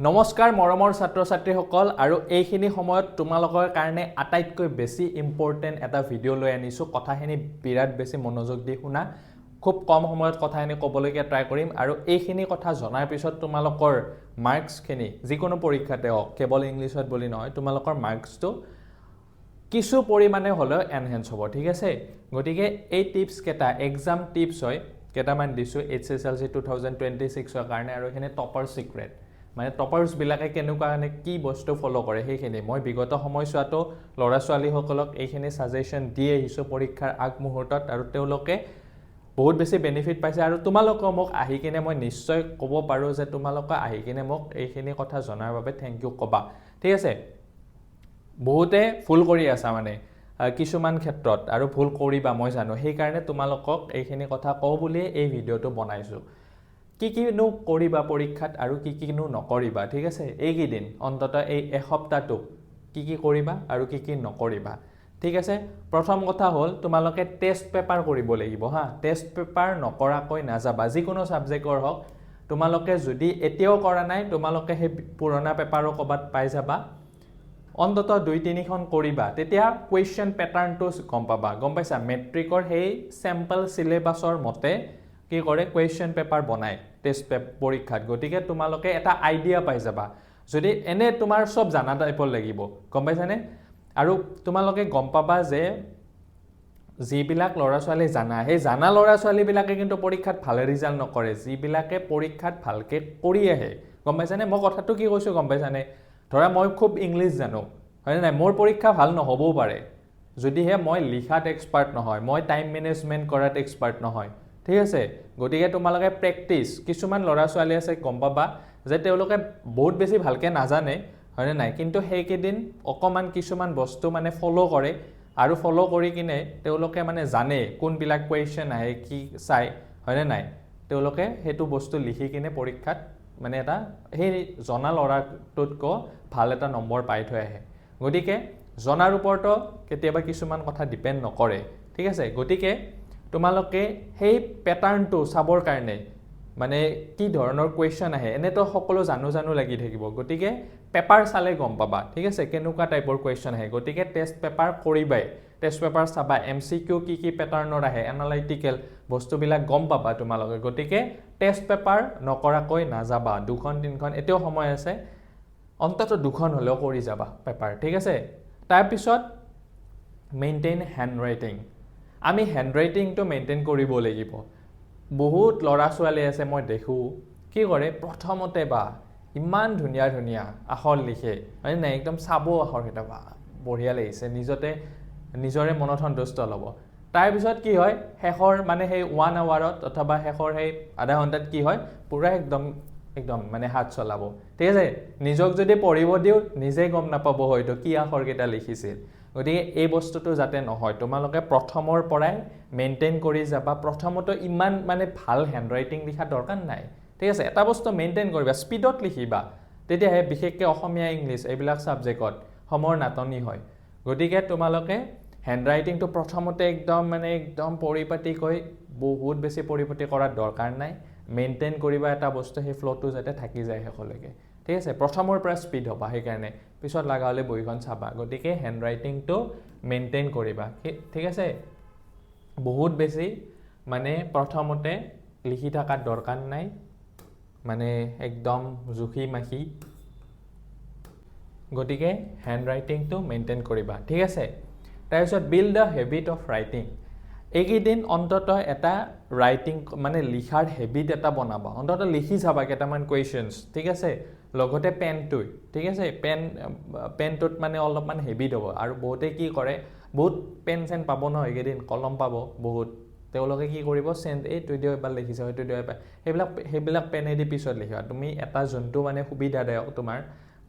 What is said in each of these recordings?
নমস্কাৰ মৰমৰ ছাত্ৰ ছাত্ৰীসকল আৰু এইখিনি সময়ত তোমালোকৰ কাৰণে আটাইতকৈ বেছি ইম্পৰ্টেণ্ট এটা ভিডিঅ' লৈ আনিছোঁ কথাখিনি বিৰাট বেছি মনোযোগ দি শুনা খুব কম সময়ত কথাখিনি ক'বলৈকে ট্ৰাই কৰিম আৰু এইখিনি কথা জনাৰ পিছত তোমালোকৰ মাৰ্কছখিনি যিকোনো পৰীক্ষাতে হওক কেৱল ইংলিছত বুলি নহয় তোমালোকৰ মাৰ্কছটো কিছু পৰিমাণে হ'লেও এনহেন্স হ'ব ঠিক আছে গতিকে এই টিপছ কেইটা এক্সাম টিপছ হয় কেইটামান দিছোঁ HSLC 2026 কাৰণে আৰু এখানে টপাৰ সিক্ৰেট মানে টপাৰ্স বিলাকে কেনেকুৱা কি বস্তু ফলো কৰে সেইখিনি মই বিগত সময়ছোৱাটো লৰা ছোৱালী সকলক এইখিনি সাজেশন দি আহিছো পৰীক্ষাৰ আগ মুহূৰ্তত আৰু তেওঁলোকে বহুত বেছি বেনিফিট পাইছে আৰু তোমালোক মোক আহি কিনে মই নিশ্চয় ক'ব পাৰো যে তোমালোক আহি কিনে মোক এইখিনি কথা জনাৰ বাবে থ্যাংক ইউ কবা ঠিক আছে বহুতে ফুল কৰি আছে মানে কিছুমান ক্ষেত্ৰত আৰু ভুল কৰিবা মই জানো সেই কাৰণে তোমালোকক এইখিনি কথা কও বুলি এই ভিডিওটো বনাইছো কিনো কৰিবা পৰীক্ষাত আৰু কিনো নকৰিবা ঠিক আছে এই কেইদিন অন্তত এই এসপ্তাহটো কি কৰিবা আৰু কি নকৰিবা ঠিক আছে প্ৰথম কথা হ'ল তোমালোকে টেষ্ট পেপাৰ কৰিব লাগিব হা টেষ্ট পেপাৰ নকৰাকৈ নাযাবা যিকোনো সাবজেক্টৰ হওক তোমালোকে যদি এতিয়াও কৰা নাই তোমালোকে হে পুৰণা পেপাৰো কবাত পাই যাবা অন্তত 2-3 খন কৰিবা তেতিয়া কোৱেশ্চন প্যাটাৰ্নটো গম পাইছা মেট্ৰিকৰ হেই স্যাম্পল সিলেবাসৰ মতে কি কৰে কোৱেশ্চন পেপাৰ বনায় টেষ্ট পৰীক্ষাত গতিকে তোমালোকে এটা আইডিয়া পাই যাবা যদি এনে তোমাৰ সব জানা টাইপৰ লাগিব গম পাইছানে আৰু তোমালোকে গম পাবা যে যিবিলাক লৰা ছোৱালী জানা হে জানা লৰা ছোৱালী বিলাকে কিন্তু পৰীক্ষাত ভাল ৰিজাল্ট নকৰে যিবিলাকে পৰীক্ষাত ভালকে কৰি আহে গম পাইছানে মই কথাটো কি কৈছো গম পাইছানে ধৰা মই খুব ইংলিশ জানো হয় না মোৰ পৰীক্ষা ভাল নহবও পাৰে যদিহে মই লিখাত এক্সপাৰ্ট নহয় মই টাইম মেনেজমেন্ট কৰাত এক্সপাৰ্ট নহয় ঠিক আছে গতিকে তোমালোকে প্ৰেক্টিস কিছুমান লৰা ছোৱালী আছে গম পাবা যে তেওঁলোকে বহুত বেছি ভালকে নাজানে হয় নাই কিন্তু সেই কেদিন অকমান কিছুমান বস্তু মানে ফলো কৰে আৰু ফলো কৰি কিনে তেওঁলোকে মানে জানে কোন বিলাক কোৱেশ্চন আহে কি চাই হয় নাই তেওঁলোকে হেতু বস্তু লিখি কিনে পৰীক্ষাত মানে এটা সেই জনা লৰাটোতক ভাল এটা নম্বৰ পাই থৈ আহে গতিকে জনাৰ ওপৰত কেতিয়াবা কিছুমান কথা ডিপেন্ড নকৰে ঠিক আছে গতিকে তোমালোকে সেই প্যাটাৰ্নটো চাবৰ কাৰণে মানে কি ধৰণৰ কোৱেশ্চন আহে এনে তো সকলো জানো লাগি থাকিব গতিকে পেপাৰ চালে গম পাবা ঠিক আছে কেনেকুৱা টাইপৰ কোৱেশ্চন আহে গতিকে টেষ্ট পেপাৰ কৰিবাই টেষ্ট পেপাৰ চাবা এমসিকিউ কি প্যাটাৰ্নৰ আহে এনালাইটিক্যাল বস্তুবিলাক গম পাবা তোমালোকে গতিকে টেষ্ট পেপাৰ নকৰাকৈ নাযাবা দুখন তিনখন এতিয়াও সময় আছে অন্তত দুখন হলেও কৰি যাবা পেপাৰ ঠিক আছে তাৰ পিছত মেইনটেইন হ্যান্ডৰাইটিং আমি হ্যান্ডৰাইটিংটো মেইনটেইন কৰিব লাগিব বহুত লৰা ছোৱালী আছে মই দেখো কি কৰে প্ৰথমতে বা ইমান ধুনিয়া আখৰ লিখে মানে নাই একদম সাবো আখৰ এটা বা বঢ়িয়া লাগিছে নিজৰে মনত সন্তুষ্ট ল'ব তাৰ পিছত কি হয় শেষৰ মানে সেই 1 আৱাৰত অথবা শেষৰ সেই আধা ঘণ্টাত কি হয় পুৰা একদম মানে হাত চলাব ঠিক আছে নিজক যদি পঢ়িব দিও নিজে গম নাপাব হয়তো কি আখৰ কেটা লিখিছিল গতিকে এই বস্তুটো যাতে নহয় তোমালোকে প্ৰথমৰ পৰাই মেইনটেইন কৰি যাবা প্ৰথমটো ইমান মানে ভাল হ্যান্ডৰাইটিং লিখা দৰকাৰ নাই ঠিক আছে এটা বস্তু মেইনটেইন কৰিবা স্পিডত লিখিবা তেতিয়া হে বিশেষকৈ অসমীয়া ইংলিশ এইবিলাক সাবজেক্টত সময়ৰ নাটনি হয় গতিকে তোমালোকে হ্যান্ডৰাইটিংটো প্ৰথমতে একদম পৰিপাটি কৈ বহুত বেছি পৰিপাটি কৰাৰ দৰকাৰ নাই মেইনটেইন কৰিবা এটা বস্তু হে ফ্লোটো যাতে থাকি যায় হেকলৈকে ঠিক আছে প্ৰথমৰ পৰা স্পিড হবা সেই কাৰণে পিছত লাগা হলে বহিখন চাবা গতিকে হ্যান্ডৰাইটিংটো মেইনটেইন কৰিবা ঠিক আছে বহুত বেছি মানে প্ৰথমতে লিখি থাকাৰ দৰকাৰ নাই মানে একদম জুখি মাখি গতিকে হ্যান্ডৰাইটিংটো মেইনটেইন কৰিবা ঠিক আছে তাৰ পিছত build a habit of writing এইকেইদিন অন্তত এটা ৰাইটিং মানে লিখাৰ হেবিট এটা বনাবা অন্তত লিখি যাবা কেইটামান কোৱেশ্চনছ ঠিক আছে লগতে পেনটো ঠিক আছে পেনটোত মানে অলপমান হেবিট হ'ব আৰু বহুতে কি কৰে বহুত পেন পাব ন এইকেইদিন কলম পাব বহুত তেওঁলোকে কি কৰিব সেন্ড এই তুই দিও এবাৰ লিখিছা হয়তো দিও এবাৰ সেইবিলাক পেনেদি পিছত লিখিবা তুমি এটা জন্তু মানে সুবিধাদায়ক তোমাৰ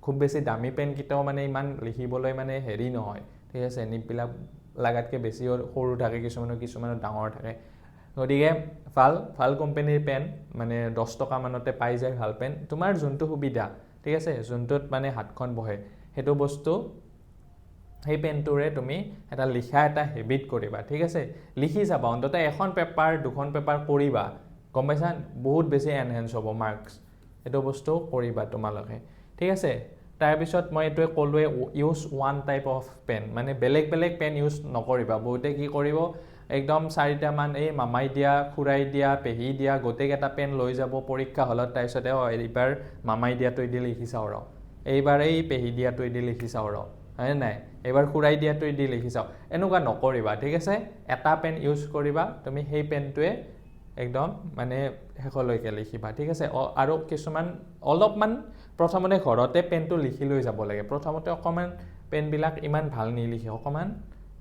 খুব বেছি দামী পেন কিটাও মানে ইমান লিখিবলৈ মানে হেৰি নহয় ঠিক আছে নিবিলাক লাগাতকে বেছি সৰু থাকে কিছুমানৰ ডাঙৰ থাকে গতিকে ভাল কোম্পানীৰ পেন মানে 10 টকা মানতে পাই যায় ভাল পেন তোমাৰ জন্তু সুবিধা ঠিক আছে জন্তুত মানে হাতখন বহে হেতু বস্তু সেই পেনটোৰে তুমি এটা লিখা এটা হেবিট কৰিবা ঠিক আছে লিখি যাবা অন্তত এখন পেপাৰ দুখন পেপাৰ কৰিবা গম পাইছা বহুত বেছি এনহেন্স হ'ব মাৰ্কস এইটো বস্তু কৰিবা তোমালোকে ঠিক আছে তাৰপিছত মই এইটোৱে ক'লোৱে use one type of pen মানে বেলেগ বেলেগ পেন ইউজ নকৰিবা বহুতে কি কৰিব একদম 4টা মান এই মামাই দিয়া খুৰাই দিয়া পেহী দিয়া গোটেইকেইটা পেন লৈ যাব পৰীক্ষা হলত তাৰপিছত এইবাৰ মামাই দিয়াটো দি লিখি চাওঁ ৰ এইবাৰ এই পেহী দিয়াটো দি লিখি চাওঁ ৰ হয় নাই এইবাৰ খুৰাই দিয়াটো দি লিখি চাওঁ এনেকুৱা নকৰিবা ঠিক আছে এটা পেন ইউজ কৰিবা তুমি সেই পেনটোৱে একদম মানে শেষলৈকে লিখিবা ঠিক আছে আৰু কিছুমান অলপমান প্ৰথমতে ঘৰতে পেনটো লিখি লৈ যাব লাগে প্ৰথমতে অকমান পেনবিলাক ইমান ভাল নিলিখে অকমান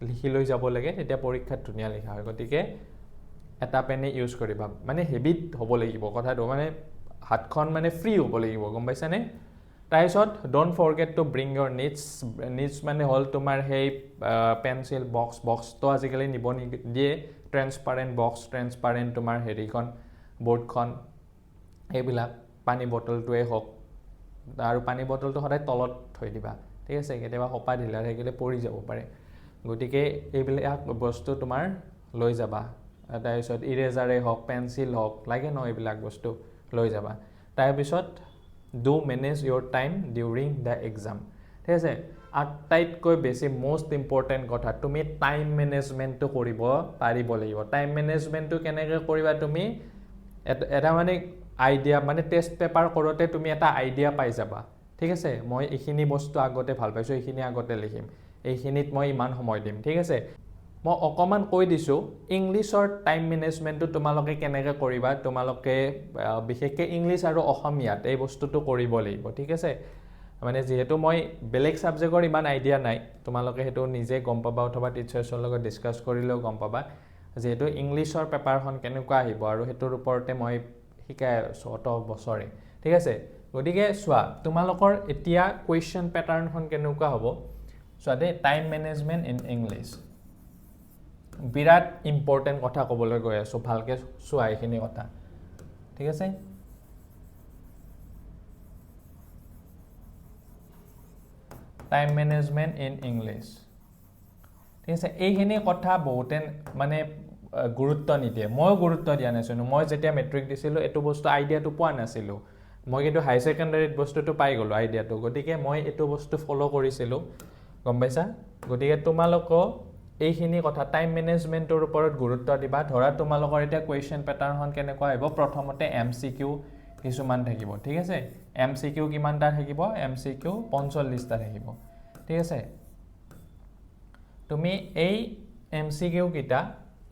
লিখি লৈ যাব লাগে তেতিয়া পৰীক্ষাত ধুনীয়া লিখা হয় গতিকে এটা পেনে ইউজ কৰিবা মানে হেবিট হ'ব লাগিব কথাটো মানে হাতখন মানে ফ্ৰী হ'ব লাগিব গম পাইছানে তাৰপিছত don't forget two bring Euro needs মানে হ'ল তোমাৰ সেই পেঞ্চিল বক্সটো আজিকালি নিব নিদিয়ে ট্ৰেন্সপাৰেণ্ট বক্স ট্ৰেন্সপাৰেণ্ট তোমাৰ হেৰিখন বৰ্ডখন এইবিলাক পানী বটলটোৱে হওক আৰু পানী বটলটো সদায় তলত থৈ দিবা ঠিক আছে কেতিয়াবা হপা ঢিলা থাকিলে পৰি যাব পাৰে গতিকে এইবিলাক বস্তু তোমাৰ লৈ যাবা তাৰপিছত ইৰেজাৰে হওক পেঞ্চিল হওক লাগে ন এইবিলাক বস্তু লৈ যাবা তাৰপিছত do manage Euro time during the exam ঠিক আছে আটাইতকৈ বেছি মোষ্ট ইম্পৰ্টেণ্ট কথা তুমি টাইম মেনেজমেণ্টটো কৰিব পাৰিব লাগিব টাইম মেনেজমেণ্টটো কেনেকৈ কৰিবা তুমি এটা মানে আইডিয়া মানে টেষ্ট পেপাৰ কৰোঁতে তুমি এটা আইডিয়া পাই যাবা ঠিক আছে মই এইখিনি বস্তু আগতে ভাল পাইছোঁ এইখিনি আগতে লিখিম এইখিনিত মই ইমান সময় দিম ঠিক আছে মই অকমান কৈ দিছোঁ ইংলিছৰ টাইম মেনেজমেণ্টটো তোমালোকে কেনেকৈ কৰিবা তোমালোকে বিশেষকৈ ইংলিছ আৰু অসমীয়াত এই বস্তুটো কৰিব লাগিব ঠিক আছে মানে যিহেতু মই বেলেগ ছাবজেক্টৰ ইমান আইডিয়া নাই তোমালোকে সেইটো নিজে গম পাবা অথবা টিচাৰ্ছৰ লগত ডিছকাছ কৰিলেও গম পাবা যেহেতু ইংলিছৰ পেপাৰখন কেনেকুৱা আহিব আৰু সেইটোৰ ওপৰতে মই শিকাই আছোঁ অত বছৰে ঠিক আছে গতিকে চোৱা তোমালোকৰ এতিয়া কুৱেশ্যন পেটাৰ্ণখন কেনেকুৱা হ'ব চোৱা দেই time management in English Virat important কথা ক'বলৈ গৈ আছোঁ ভালকৈ চোৱা এইখিনি কথা ঠিক আছে টাইম মেনেজমেণ্ট ইন ইংলিছ ঠিক আছে এইখিনি কথা বহুতে মানে গুৰুত্ব নিদিয়ে ময়ো গুৰুত্ব দিয়া নাছিলোঁ মই যেতিয়া মেট্ৰিক দিছিলোঁ এইটো বস্তু আইডিয়াটো পোৱা নাছিলোঁ মই কিন্তু হাই ছেকেণ্ডাৰীত বস্তুটো পাই গ'লোঁ আইডিয়াটো গতিকে মই এইটো বস্তু ফ'ল' কৰিছিলোঁ গম পাইছা গতিকে তোমালোকেও এইখিনি কথা টাইম মেনেজমেণ্টৰ ওপৰত গুৰুত্ব দিবা ধৰা তোমালোকৰ এতিয়া কুৱেশ্যন পেটাৰ্ণখন কেনেকুৱা আহিব প্ৰথমতে MCQ কিছুমান থাকিব ঠিক আছে MCQ কিমানটা থাকিব MCQ 45টা থাকিব ঠিক আছে তুমি এই MCQ কিটা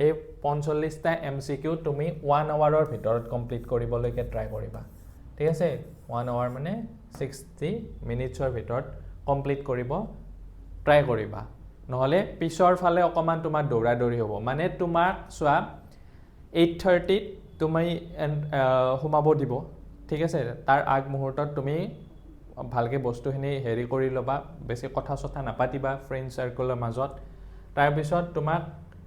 এই 45টা MCQ তুমি 1 আৱাৰৰ ভিতৰত কমপ্লিট কৰিবলৈকে ট্ৰাই কৰিবা ঠিক আছে 1 আৱাৰ মানে 60 মিনিটছৰ ভিতৰত কমপ্লিট কৰিব ট্ৰাই কৰিবা নহ'লে পিছৰ ফালে অকমান তোমাৰ দৌৰা-দৌৰি হ'ব মানে তোমাক চোৱা 8:30 তুমি সোমাব দিব ঠিক আছে তাৰ আগ মুহূৰ্তত তুমি ভালকৈ বস্তুখিনি হেৰি কৰি ল'বা বেছি কথা চথা নাপাতিবা ফ্ৰেণ্ড চাৰ্কলৰ মাজত তাৰপিছত তোমাক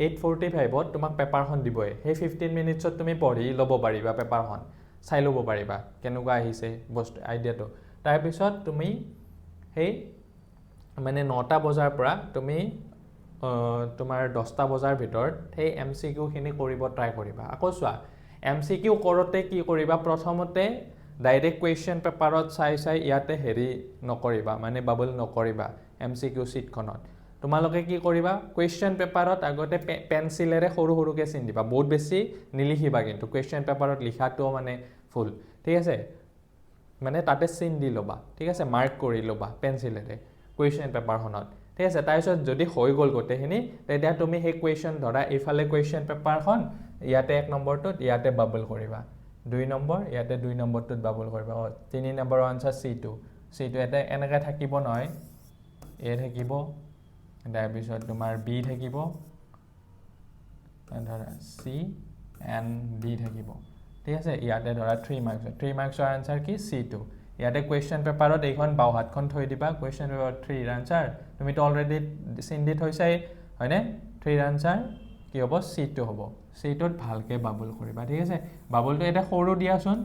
8:45ত তোমাক পেপাৰখন দিবই সেই 15 মিনিটছত তুমি পঢ়ি ল'ব পাৰিবা পেপাৰখন চাই ল'ব পাৰিবা কেনেকুৱা আহিছে বস্তু আইডিয়াটো তাৰপিছত তুমি সেই মানে 9টা বজাৰ পৰা তুমি তোমাৰ 10টা বজাৰ ভিতৰত সেই MCQখিনি কৰিব ট্ৰাই কৰিবা আকৌ চোৱা MCQ কৰোঁতে কি কৰিবা প্ৰথমতে ডাইৰেক্ট কুৱেশ্যন পেপাৰত চাই ইয়াতে হেৰি নকৰিবা মানে বাবল নকৰিবা MCQ ছিটখনত তোমালোকে কি কৰিবা কুৱেশ্যন পেপাৰত আগতে পেঞ্চিলেৰে সৰু সৰুকৈ চিন দিবা বহুত বেছি নিলিখিবা কিন্তু কুৱেশ্যন পেপাৰত লিখাটো মানে ফুল ঠিক আছে মানে তাতে চিন দি ল'বা ঠিক আছে মাৰ্ক কৰি ল'বা পেঞ্চিলেৰে কুৱেশ্যন পেপাৰখনত ঠিক আছে তাৰপিছত যদি হৈ গ'ল গোটেইখিনি তেতিয়া তুমি সেই কুৱেশ্যন ধৰা এইফালে কুৱেশ্যন পেপাৰখন ইয়াতে 1 নম্বৰটোত ইয়াতে বাবল কৰিবা 2 নম্বৰ ইয়াতে 2 নম্বৰটোত বাবল কৰিবা 3 নম্বৰৰ আনসাৰ C2 এটা এনেকৈ থাকিব নহয় A থাকিব তাৰপিছত তোমাৰ B থাকিব ধৰা C and D থাকিব ঠিক আছে ইয়াতে ধৰা 3 মাৰ্কছৰ আনসাৰ কি C2 ইয়াতে কুৱেশ্যন পেপাৰত এইখন বাও হাতখন থৈ দিবা কুৱেশ্যন পেপাৰ 3 ৰ আনসাৰ তুমিতো অলৰেডি চিন দি থৈছাই হয়নে 3 ৰ আনসাৰ কি হ'ব C2 হ'ব C2ত ভালকৈ বাবল কৰিবা ঠিক আছে বাবলটো এটা সৰু দিয়াচোন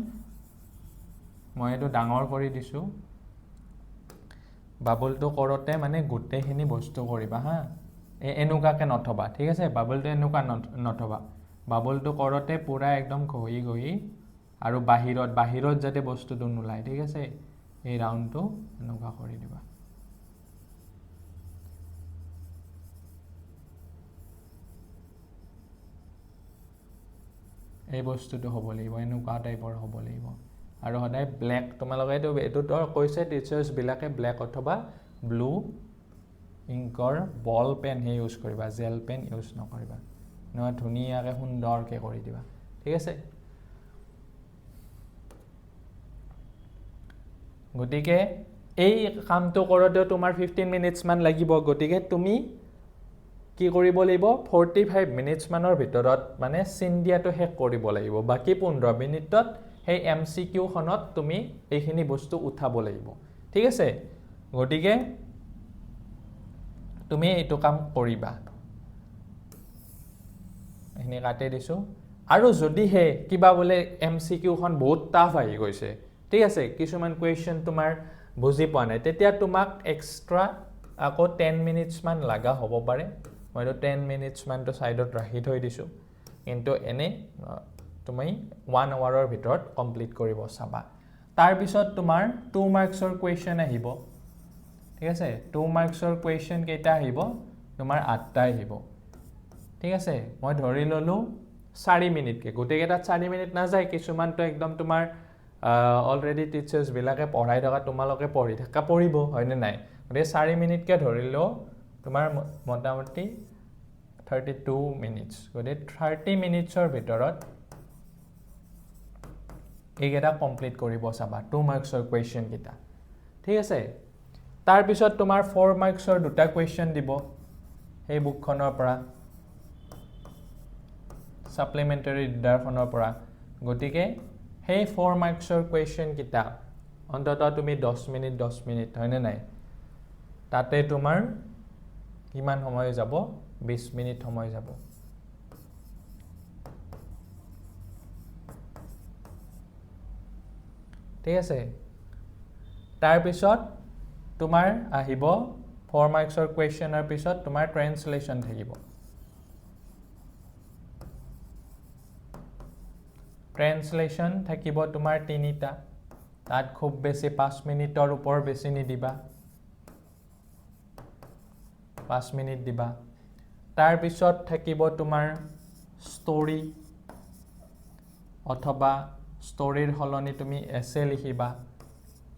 মই এইটো ডাঙৰ কৰি দিছোঁ বাবলটো কৰোঁতে মানে গোটেইখিনি বস্তু কৰিবা হা এনেকুৱাকৈ নথবা ঠিক আছে বাবলটো এনেকুৱা নথবা বাবলটো কৰোঁতে পূৰা একদম ঘঁহি আৰু বাহিৰত যাতে বস্তুটো নোলায় ঠিক আছে এই ৰাউণ্ডটো এনেকুৱা কৰি দিবা এই বস্তুটো হ'ব লাগিব এনেকুৱা টাইপৰ হ'ব লাগিব আৰু সদায় ব্লেক তোমালোকে এইটো কৈছে টিচাৰ্ছ বিলাকে ব্লেক অথবা ব্লু ইংকৰ বল পেন হে ইউজ কৰিবা জেল পেন ইউজ নকৰিবা নহয় ধুনীয়াকৈ সুন্দৰকৈ কৰি দিবা ঠিক আছে গতিকে এই কামটো কৰোঁতেও তোমাৰ 15 মিনিটছ মান লাগিব গতিকে তুমি কি কৰিব লাগিব 45 মিনিটছ মানৰ ভিতৰত মানে চিন দিয়াটো শেষ কৰিব লাগিব বাকি 15 মিনিটত সেই MCQ খনত তুমি এইখিনি বস্তু উঠাব লাগিব ঠিক আছে গতিকে তুমি এইটো কাম কৰিবা এনে কাটে দিছো আৰু যদি হে কিবা বলে MCQ খন বহুত টাফ আহি গৈছে ঠিক আছে কিছুমান কোৱেশ্চন তোমাৰ বুজি পোৱা নাই তেতিয়া তোমাক এক্সট্ৰা আকৌ 10 মিনিটছ মান লাগা হ'ব পাৰে মইতো 10 মিনিটছ মানটো সাইডত ৰাখি থৈ দিছো কিন্তু এনে তুমি 1 আৱাৰৰ ভিতৰত কমপ্লিট কৰিব চাবা তাৰ পিছত তোমাৰ 2 মাৰ্কছৰ কোৱেশ্চন আহিব ঠিক আছে 2 মাৰ্কছৰ কোৱেশ্চন কেইটা আহিব তোমাৰ 8টা আহিব ঠিক আছে মই ধৰি ললো 4 মিনিট কে গোটেইকেইটা 4 মিনিট না যায় কিছুমানটো একদম তোমাৰ অলৰেডি টিচাৰ্ছ বিলাকে পঢ়াই থকা তোমালোকে পঢ়ি থাকা পঢ়িব হয়নে নাই গতিকে 4 মিনিট কে ধৰিলো তোমাৰ মোটামুটি 32 মিনিটছ গতিকে 30 মিনিটছৰ ভিতৰত এইকেইটা কমপ্লিট কৰিব চাবা 2 মাৰ্কছৰ কোৱেশ্চন কেইটা ঠিক আছে তাৰ পিছত তোমাৰ 4 মাৰ্কছৰ দুটা কোৱেশ্চন দিব এই বুকখনৰ পৰা সাপ্লিমেন্টাৰী ৰিডাৰখনৰ পৰা গতিকে সেই 4 মাৰ্কছৰ কোৱেশ্চন কিটা অন্তত তুমি 10 মিনিট হয়নে নাই তাতে তোমাৰ কিমান সময় যাব 20 মিনিট সময় যাব ঠিক আছে তাৰ পিছত তোমাৰ আহিব 4 মাৰ্কছৰ কোৱেশ্চনৰ পিছত তোমাৰ ট্ৰান্সলেচন থাকিব ট্ৰান্সলেচন থাকিব তোমাৰ 3টা তাত খুব বেছি 5 মিনিটৰ ওপৰ বেছি নিদিবা 5 মিনিট দিবা তাৰ পিছত থাকিব তোমাৰ ষ্টৰী অথবা ষ্টৰীৰ হলনি তুমি এছে লিখিবা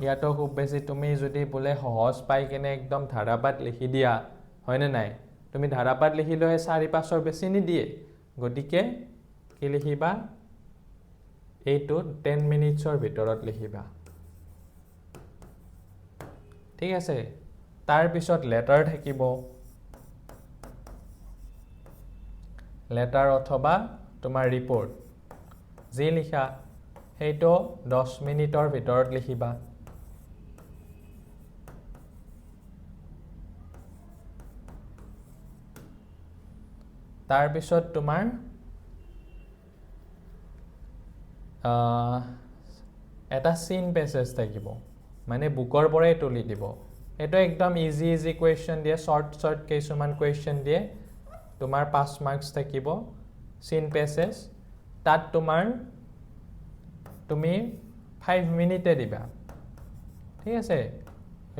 ইয়াতো খুব বেছি তুমি যদি বলে সহজ পাই কেনে একদম ধাৰাপাত লিখি দিয়া হয়নে নাই তুমি ধাৰাপাত লিখিলে 4-5ৰ বেছি নিদিয়ে গতিকে কি লিখিবা এইটো 10 মিনিটছৰ ভিতৰত লিখিবা ঠিক আছে তাৰ পিছত লেটাৰ থাকিব লেটাৰ অথবা তোমাৰ ৰিপৰ্ট যি লিখা সেইটো 10 মিনিটৰ ভিতৰত লিখিবা তাৰ পিছত তোমাৰ এটা সিন পেছেজ থাকিব মানে বুকৰ পৰাই তুলি দিব এটা একদম ইজি কোৱেশ্চন দিয়ে শৰ্ট কিছুমান কোৱেশ্চন দিয়ে তোমাৰ 5 মাৰ্কছ থাকিব সিন পেছেজ তাত তোমাৰ তুমি 5 মিনিটে দিবা ঠিক আছে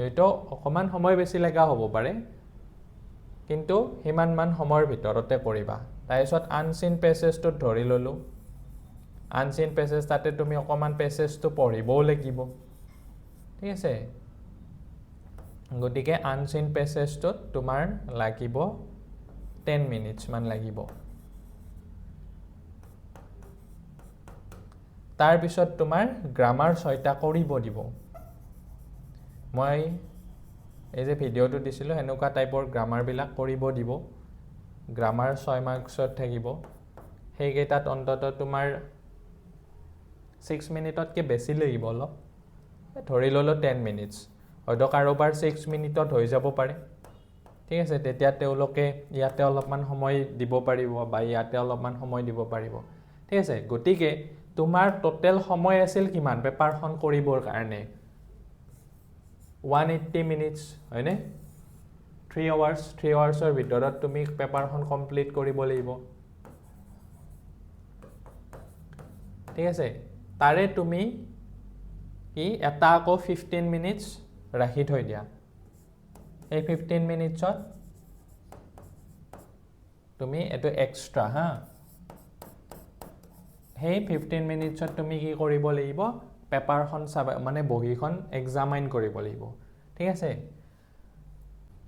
এইটো অকমান সময় বেছি লাগা হ'ব পাৰে কিন্তু হিমান মান সময়ৰ ভিতৰতে কৰিবা তাৰপিছত আনসিন পেছেজটো ধৰি ললো আনসিন পেছেজ তাতে তুমি অকমান পেছেজটো পঢ়িবও লাগিব ঠিক আছে গতিকে আনসিন পেছেজটো তোমাৰ লাগিব 10 মিনিটছ মান লাগিব তাৰ পিছত তোমাৰ গ্ৰামাৰ 6টা কৰিব দিব মই এই যে ভিডিওটো দিছিলো এনেকুৱা টাইপৰ গ্ৰামাৰ বিলাক কৰিব দিব গ্ৰামাৰ 6 মাৰ্কছত থাকিব সেই কেইটাত অন্তত তোমাৰ 6 মিনিটতকে বেছি লাগিব অলপ ধৰি ললো 10 মিনিটছ হয়তো কাৰোবাৰ 6 মিনিটত হৈ যাব পাৰে ঠিক আছে তেতিয়া তেওঁলোকে ইয়াতে অলপমান সময় দিব পাৰিব বা ইয়াতে অলপমান সময় দিব পাৰিব ঠিক আছে গতিকে তোমাৰ টোটাল সময় আছিল কিমান পেপাৰখন কৰিবৰ কাৰণে 180 মিনিটছ হয়নে 3 আৱাৰ্ছৰ ভিতৰত তুমি পেপাৰখন কমপ্লিট কৰিব লাগিব ঠিক আছে তাৰে তুমি কি এটা আকৌ 15 মিনিটছ ৰাখি থৈ দিয়া এই 15 মিনিটছত তুমি এটো এক্সট্ৰা হা সেই 15 মিনিটছত তুমি কি কৰিব লাগিব পেপাৰখন মানে বহিখন এক্সামাইন কৰিব লাগিব ঠিক আছে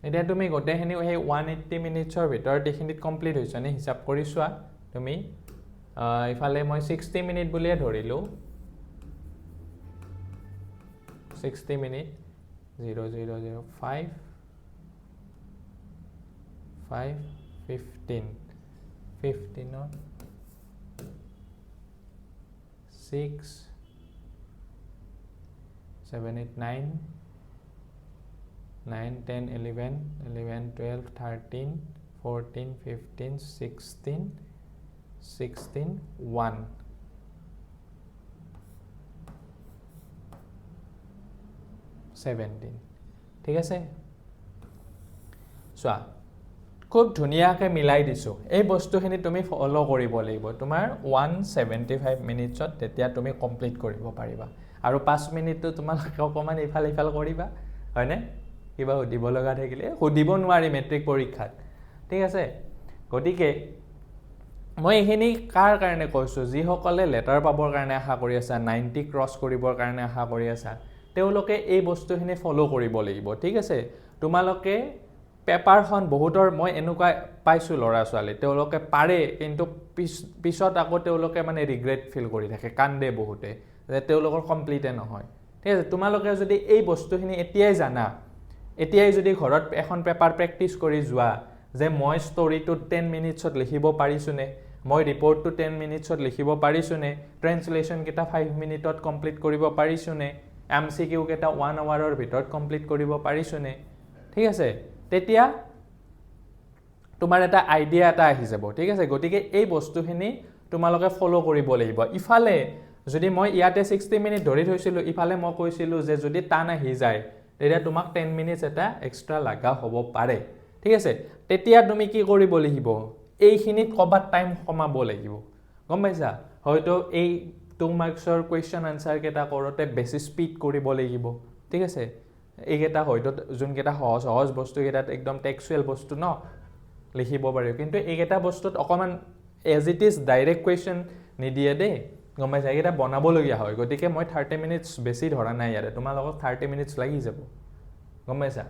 এতিয়া তুমি গোটেইখিনি সেই 180 মিনিটছৰ ভিতৰত এইখিনিত কমপ্লিট হৈছে নে হিচাপ কৰি চোৱা তুমি ইফালে মই 60 মিনিট বুলিয়ে ধৰিলো 60 মিনিট 0005 15 15 6 7 8 9 9 10 11 11 12 13 14 15 16 16 1 17 ঠিক আছে চোৱা খুব ধুনিয়াকে মিলাই দিছো এই বস্তুখিনি তুমি ফলো কৰিব লাগিব তোমাৰ 175 মিনিটছত তেতিয়া তুমি কমপ্লিট কৰিব পাৰিবা আৰু 5 মিনিটটো তোমালোকে অকমান ইফাল ইফাল কৰিবা হয়নে কিবা সুধিব লগা থাকিলে সুধিব নোৱাৰি মেট্ৰিক পৰীক্ষাত ঠিক আছে গতিকে মই এইখিনি কাৰ কাৰণে কৈছো যি সকলে লেটাৰ পাবৰ কাৰণে আশা কৰি আছে 90 ক্ৰছ কৰিবৰ কাৰণে আশা কৰি আছে তেওঁলোকে এই বস্তুখিনি ফলো কৰিব লাগিব ঠিক আছে তোমালোকে পেপাৰখন বহুতৰ মই এনেকুৱা পাইছো লৰা ছোৱালী তেওঁলোকে পাৰে কিন্তু পিছত আকৌ তেওঁলোকে মানে ৰিগ্ৰেট ফিল কৰি থাকে কান্দে বহুতে যে তেওঁলোকৰ কমপ্লিটে নহয় ঠিক আছে তোমালোকে যদি এই বস্তুখিনি এতিয়াই জানা এতিয়াই যদি ঘৰত এখন পেপাৰ প্ৰেক্টিছ কৰি যোৱা যে মই ষ্টৰিটো 10 মিনিটছত লিখিব পাৰিছুনে মই ৰিপৰ্টটো 10 মিনিটছত লিখিব পাৰিছুনে ট্ৰান্সলেচন কেটা 5 মিনিটত কমপ্লিট কৰিব পাৰিছুনে এমসিকিউ কেটা 1 আৱাৰৰ ভিতৰত কমপ্লিট কৰিব পাৰিছুনে ঠিক আছে তেতিয়া তোমাৰ এটা আইডিয়া এটা আহি যাব ঠিক আছে গতিকে এই বস্তুখিনি তোমালোকে ফলো কৰিব লাগিব ইফালে যদি মই ইয়াতে 60 মিনিট ধৰি থৈছিলো ইফালে মই কৈছিলো যে যদি টান আহি যায় তেতিয়া তোমাক 10 মিনিটছ এটা এক্সট্ৰা লাগা হ'ব পাৰে ঠিক আছে তেতিয়া তুমি কি কৰিব লাগিব এইখিনিত কবাত টাইম কমাব লাগিব গম পাইছা হয়তো এই 2 মাৰ্কছৰ কোৱেশ্চন আনসাৰ কেটা কৰোতে বেছি স্পিড কৰিব লাগিব ঠিক আছে এইকেটা হয়তো যোন কেটা সহজ সহজ বস্তু কেটা একদম টেক্সচুৱেল বস্তু ন লিখিব পাৰি কিন্তু এইকেটা বস্তুত অকমান as it is direct question নিদিয়ে দে গম পাইছা এইকেটা বনাব লগিয়া হয় গতিকে মই 30 মিনিটছ বেছি ধৰা নাই ইয়াতে তোমালোকক 30 মিনিটছ লাগি যাব গম পাইছা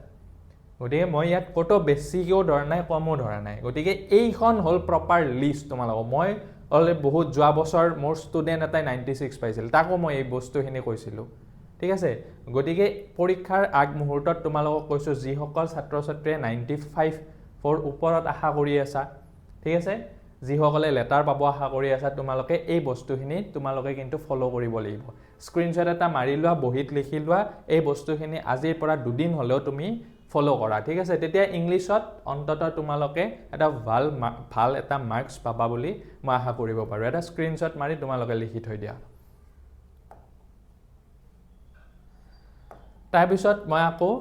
গতিকে মই ইয়াত কত বেছিকেও ধৰা নাই কমও ধৰা নাই গতিকে এইখন হল প্ৰপাৰ লিষ্ট তোমালোকক মই অলৰে বহুত যোৱা বছৰ মোৰ ষ্টুডেন্ট এটাই 96 পাইছিল তাকো মই এই বস্তুখিনি কৈছিলো ঠিক আছে গতিকে পৰীক্ষাৰ আগ মুহূৰ্তত তোমালোকক কৈছো যি সকল ছাত্ৰ ছাত্ৰীয়ে 95 ফৰ ওপৰত আশা কৰি আছা ঠিক আছে যি সকলে লেটাৰ পাব আশা কৰি আছা তোমালোকে এই বস্তুখিনি তোমালোকে কিন্তু ফলো কৰিব লাগিব স্ক্ৰিনশ্বট এটা মাৰি লোৱা বহিত লিখি লোৱা এই বস্তুখিনি আজিৰ পৰা দুদিন হলেও তুমি ফলো কৰা ঠিক আছে তেতিয়া ইংলিশত অন্তত তোমালোকে এটা ভাল এটা মাৰ্কস পাবা বুলি মই আশা কৰিব পাৰো এটা স্ক্ৰিনশ্বট মাৰি তোমালোকে লিখি থৈ দিয়া তাৰ পিছত মই আকৌ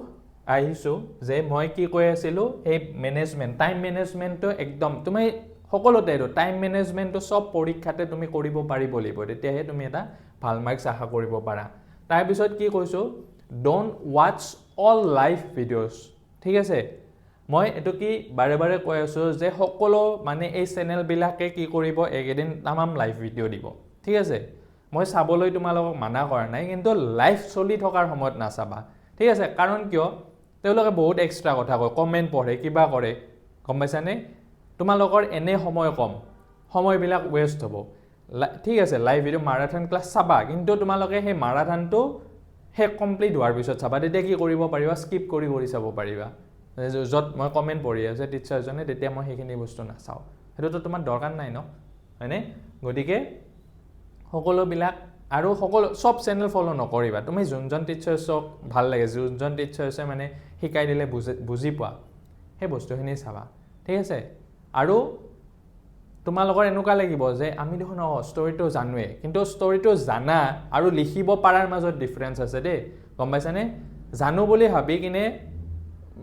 আহিছো যে মই কি কৈ আছিলো এই মেনেজমেন্ট টাইম মেনেজমেন্টটো একদম তুমি সকলোতে টাইম মেনেজমেন্টটো সব পৰীক্ষাতে তুমি কৰিব পাৰিব লাগিব তেতিয়াহে তুমি এটা ভাল মাৰ্কস আশা কৰিব পাৰা তাৰ পিছত কি কৈছো don't watch all live videos ঠিক আছে মই এটো কি বাৰে বাৰে কৈ আছো যে সকলো মানে এই চেনেল বিলাকে কি কৰিব একেদিন তামাম লাইভ ভিডিও দিব ঠিক আছে মই চাবলৈ তোমালোকক মানা কৰা নাই কিন্তু লাইভ চলি থকাৰ সময়ত নাচাবা ঠিক আছে কাৰণ কিয় তেওঁলোকে বহুত এক্সট্ৰা কথা কয় কমেন্ট পঢ়ে কিবা কৰে গম পাইছানে তোমালোকৰ এনে সময় কম সময়বিলাক ওয়েস্ট হ'ব ঠিক আছে লাইভ ভিডিও মাৰাথন ক্লাস চাবা কিন্তু তোমালোকে সেই মাৰাথনটো হে কমপ্লিট হোৱাৰ পিছত চাবা তেতিয়া কি কৰিব পাৰিবা স্কিপ কৰি চাব পাৰিবা যত মই কমেন্ট পঢ়ি আছে টিচাৰজনে তেতিয়া মই সেইখিনি বস্তু নাচাও হেতুটো তোমাৰ দৰকাৰ নাই ন হয়নে গতিকে সকলো বিলাক আৰু সকলো সব চেনেল ফলো নকৰিবা তুমি যোনজন টিচাৰছক ভাল লাগে যোনজন টিচাৰছে মানে শিকাই দিলে বুজি পোৱা সেই বস্তুখিনি চাবা ঠিক আছে আৰু তোমালোকৰ এনেকুৱা লাগিব যে আমি দেখোন ষ্টৰিটো জানোৱে কিন্তু ষ্টৰিটো জানা আৰু লিখিব পাৰাৰ মাজত ডিফাৰেন্স আছে দে গম পাইছানে জানো বুলি ভাবি কিনে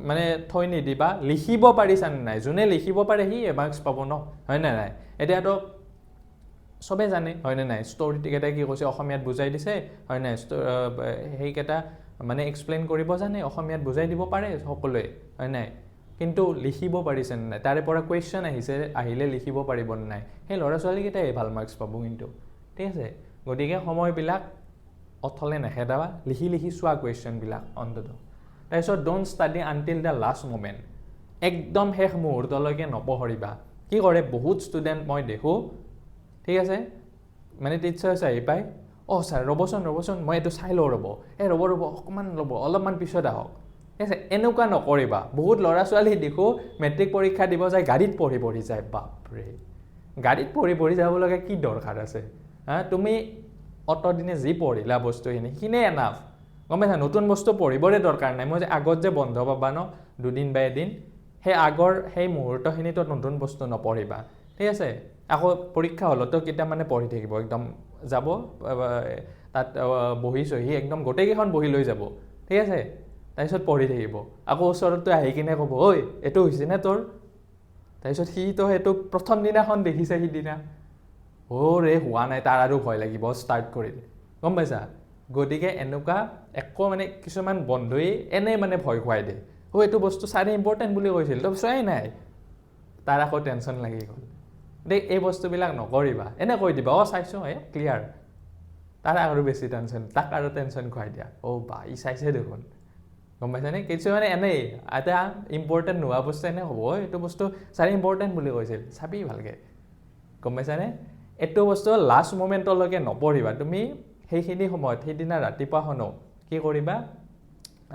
মানে থৈ নিদিবা লিখিব পাৰিছানে নাই যোনে লিখিব পাৰে হি মাৰ্কস পাব ন হয় না নাই এতিয়াতো সবে জানে হয়নে নাই ষ্টৰিকেইটা কি কৈছে অসমীয়াত বুজাই দিছে হয় নাই সেইকেইটা মানে এক্সপ্লেইন কৰিব জানে অসমীয়াত বুজাই দিব পাৰে সকলোৱে হয় নাই কিন্তু লিখিব পাৰিছে নাই তাৰে পৰা কুৱেশ্যন আহিলে লিখিব পাৰিব নাই সেই ল'ৰা ছোৱালীকেইটাই ভাল মাৰ্কছ পাব কিন্তু ঠিক আছে গতিকে সময়বিলাক অথলে নেখেদাবা লিখি চোৱা কুৱেশ্যনবিলাক অন্তত তাৰপিছত don't study until the last moment একদম শেষ মুহূৰ্তলৈকে নপঢ়িবা কি কৰে বহুত ষ্টুডেণ্ট মই দেখোঁ ঠিক আছে মানে টিচাৰ্ছ আহি পায় ছাৰ ৰ'বচোন মই এইটো চাই লওঁ ৰ'ব ৰ'ব অকণমান ৰ'ব অলপমান পিছত আহক ঠিক আছে এনেকুৱা নকৰিবা বহুত ল'ৰা ছোৱালী দেখোঁ মেট্ৰিক পৰীক্ষা দিব যায় গাড়ীত পঢ়ি যায় বাপৰে গাড়ীত পঢ়ি যাব লগা কি দৰকাৰ আছে তুমি অতদিনে যি পঢ়িলা বস্তুখিনি সেইখিনিয়ে এনাফ গম পাইছা নতুন বস্তু পঢ়িবৰে দৰকাৰ নাই মই যে আগত যে বন্ধ পাবা ন দুদিন বা এদিন সেই মুহূৰ্তখিনিতো নতুন বস্তু নপঢ়িবা ঠিক আছে আকৌ পৰীক্ষা হলতো কেতিয়া মানে পঢ়ি থাকিব একদম যাব তাত বহি চহি একদম গোটেইকেইখন বহি লৈ যাব ঠিক আছে তাৰপিছত পঢ়ি থাকিব আকৌ ওচৰতো আহি কিনে ক'ব ঐ এইটো হৈছে নে তোৰ তাৰপিছত সিতো সেইটো প্ৰথম দিনাখন দেখিছে সিদিনা হোৱা নাই তাৰ আৰু ভয় লাগিব ষ্টাৰ্ট কৰিলে গম পাইছা গতিকে এনেকুৱা একো মানে কিছুমান বন্ধুৱে এনেই মানে ভয় খুৱাই দিয়ে এইটো বস্তু চাৰে ইম্পৰ্টেণ্ট বুলি কৈছিল তো চোৱাই নাই তাৰ আকৌ টেনশ্যন লাগি গ'ল এই বস্তুবিলাক নকৰিবা এনে কৈ দিবা চাইছোঁ ক্লিয়াৰ তাৰ আৰু বেছি টেনশ্যন তাক আৰু টেনশ্যন খুৱাই দিয়া বা ই চাইছে দেখোন গম পাইছানে কিছুমানে এনেই এটা ইম্পৰ্টেণ্ট নোহোৱা বস্তু এনে হ'ব এইটো বস্তু চাৰি ইম্পৰ্টেণ্ট বুলি কৈছিল চাবি ভালকৈ গম পাইছানে এইটো বস্তু লাষ্ট মোমেণ্টলৈকে নপঢ়িবা তুমি সেইখিনি সময়ত সেইদিনা ৰাতিপুৱা শুনো কি কৰিবা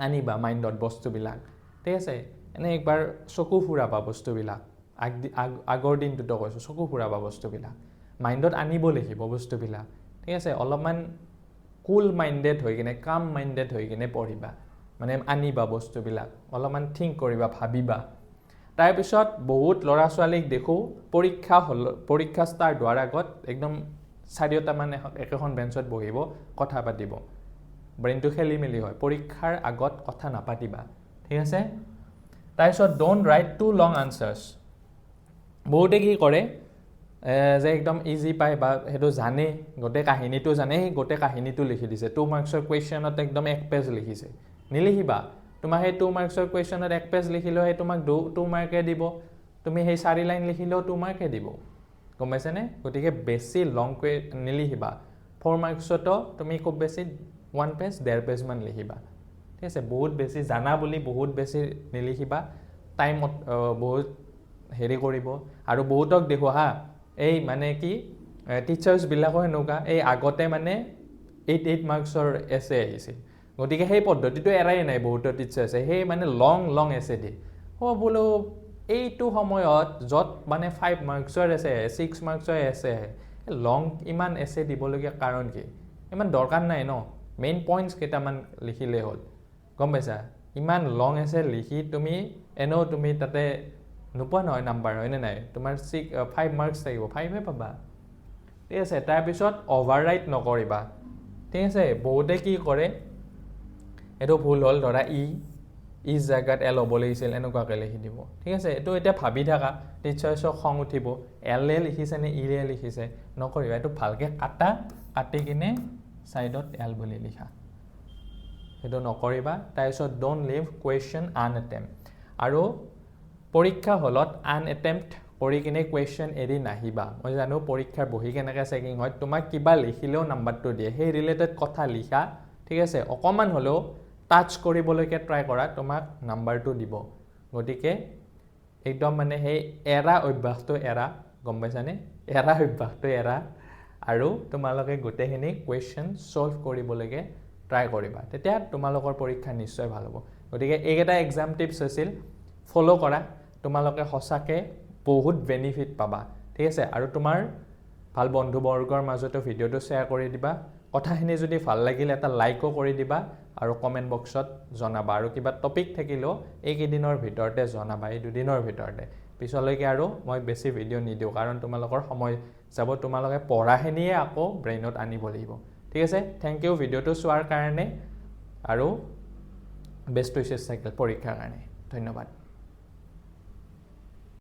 আনিবা মাইণ্ডত বস্তুবিলাক ঠিক আছে এনেই একবাৰ চকু ফুৰাবা বস্তুবিলাক আগৰ দিনটোতো কৈছোঁ চকু ফুৰাবা বস্তুবিলাক মাইণ্ডত আনিব লাগিব বস্তুবিলাক ঠিক আছে অলপমান কুল মাইণ্ডেড হৈ কিনে কাম মাইণ্ডেড হৈ কিনে পঢ়িবা মানে আনিবা বস্তুবিলাক অলপমান থিংক কৰিবা ভাবিবা তাৰপিছত বহুত ল'ৰা ছোৱালীক দেখোঁ পৰীক্ষা ষ্টাৰ্ট হোৱাৰ আগত একদম চাৰিওটামান একেখন বেঞ্চত বহিব কথা পাতিব ব্ৰেইনটো খেলি মেলি হয় পৰীক্ষাৰ আগত কথা নাপাতিবা ঠিক আছে তাৰপিছত don't right to long answers বহুতে কি কৰে যে একদম ইজি পায় বা সেইটো জানে গোটেই কাহিনীটো জানে সেই গোটেই কাহিনীটো লিখি দিছে 2 মাৰ্কছৰ কুৱেশ্যনত একদম 1 পেজ লিখিছে নিলিখিবা তোমাক সেই 2 মাৰ্কছৰ কুৱেশ্যনত 1 পেজ লিখিলেও সেই তোমাক 2 মাৰ্কে দিব তুমি সেই 4 লাইন লিখিলেও 2 মাৰ্কে দিব গম পাইছানে গতিকে বেছি লংকৈ নিলিখিবা 4 মাৰ্কছতো তুমি খুব বেছি 1 পেজ 1.5 পেজমান লিখিবা ঠিক আছে বহুত বেছি জানা বুলি বহুত বেছি নিলিখিবা টাইমত বহুত হেৰি কৰিব আৰু বহুতক দেখো এই মানে কি টিচাৰ্ছবিলাকো এনেকুৱা এই আগতে মানে 8 মাৰ্কছৰ এছে আহিছিল গতিকে সেই পদ্ধতিটো এৰাই নাই বহুতৰ টিচাৰ্ছে সেই মানে লং এছে দিয়ে বোলো এইটো সময়ত য'ত মানে 5 মাৰ্কছৰ এছে 6 মাৰ্কছৰ এছে লং ইমান এছে দিবলগীয়া কাৰণ কি ইমান দৰকাৰ নাই ন মেইন পইণ্টছ কেইটামান লিখিলেই হ'ল গম পাইছা ইমান লং এছে লিখি তুমি এনেও তুমি তাতে নোপোৱা নহয় নাম্বাৰ হয়নে নাই তোমাৰ 5 মাৰ্কছ থাকিব 5হে পাবা ঠিক আছে তাৰপিছত অভাৰ ৰাইট নকৰিবা ঠিক আছে বহুতে কি কৰে এইটো ভুল হ'ল ধৰা ই জেগাত এল হ'ব লাগিছিল এনেকুৱাকৈ লিখি দিব ঠিক আছে এইটো এতিয়া ভাবি থাকা টিচাৰ্ছক খং উঠিব এলে লিখিছে নে ইৰে লিখিছে নকৰিবা এইটো ভালকৈ কাটি কিনে ছাইডত এল বুলি লিখা সেইটো নকৰিবা তাৰপিছত ডোণ্ট লিভ কুৱেশ্যন আনএটেম্প আৰু পৰীক্ষা হলত আনএটেম্প্ট কৰি কিনে কুৱেশ্যন এৰি নাহিবা মই জানো পৰীক্ষাৰ বহি কেনেকৈ চেকিং হয় তোমাক কিবা লিখিলেও নাম্বাৰটো দিয়ে সেই ৰিলেটেড কথা লিখা ঠিক আছে অকণমান হ'লেও টাচ কৰিবলৈকে ট্ৰাই কৰা তোমাক নাম্বাৰটো দিব গতিকে একদম মানে সেই এৰা অভ্যাসটো এৰা গম পাইছানে অভ্যাসটো এৰা আৰু তোমালোকে গোটেইখিনি কুৱেশ্যন ছল্ভ কৰিবলৈকে ট্ৰাই কৰিবা তেতিয়া তোমালোকৰ পৰীক্ষা নিশ্চয় ভাল হ'ব গতিকে এইকেইটা এক্সাম টিপছ আছিল ফ'ল' কৰা তোমালোকে সঁচাকৈ বহুত বেনিফিট পাবা ঠিক আছে আৰু তোমাৰ ভাল বন্ধুবৰ্গৰ মাজতো ভিডিঅ'টো শ্বেয়াৰ কৰি দিবা কথাখিনি যদি ভাল লাগিল এটা লাইকো কৰি দিবা আৰু কমেণ্ট বক্সত জনাবা আৰু কিবা টপিক থাকিলেও এইকেইদিনৰ ভিতৰতে জনাবা এই 2 দিনৰ ভিতৰতে পিছলৈকে আৰু মই বেছি ভিডিঅ' নিদিওঁ কাৰণ তোমালোকৰ সময় যাব তোমালোকে পঢ়াখিনিয়ে আকৌ ব্ৰেইনত আনিব লাগিব ঠিক আছে থেংক ইউ ভিডিঅ'টো চোৱাৰ কাৰণে আৰু বেষ্ট উইচেছ থাকিল পৰীক্ষাৰ কাৰণে ধন্যবাদ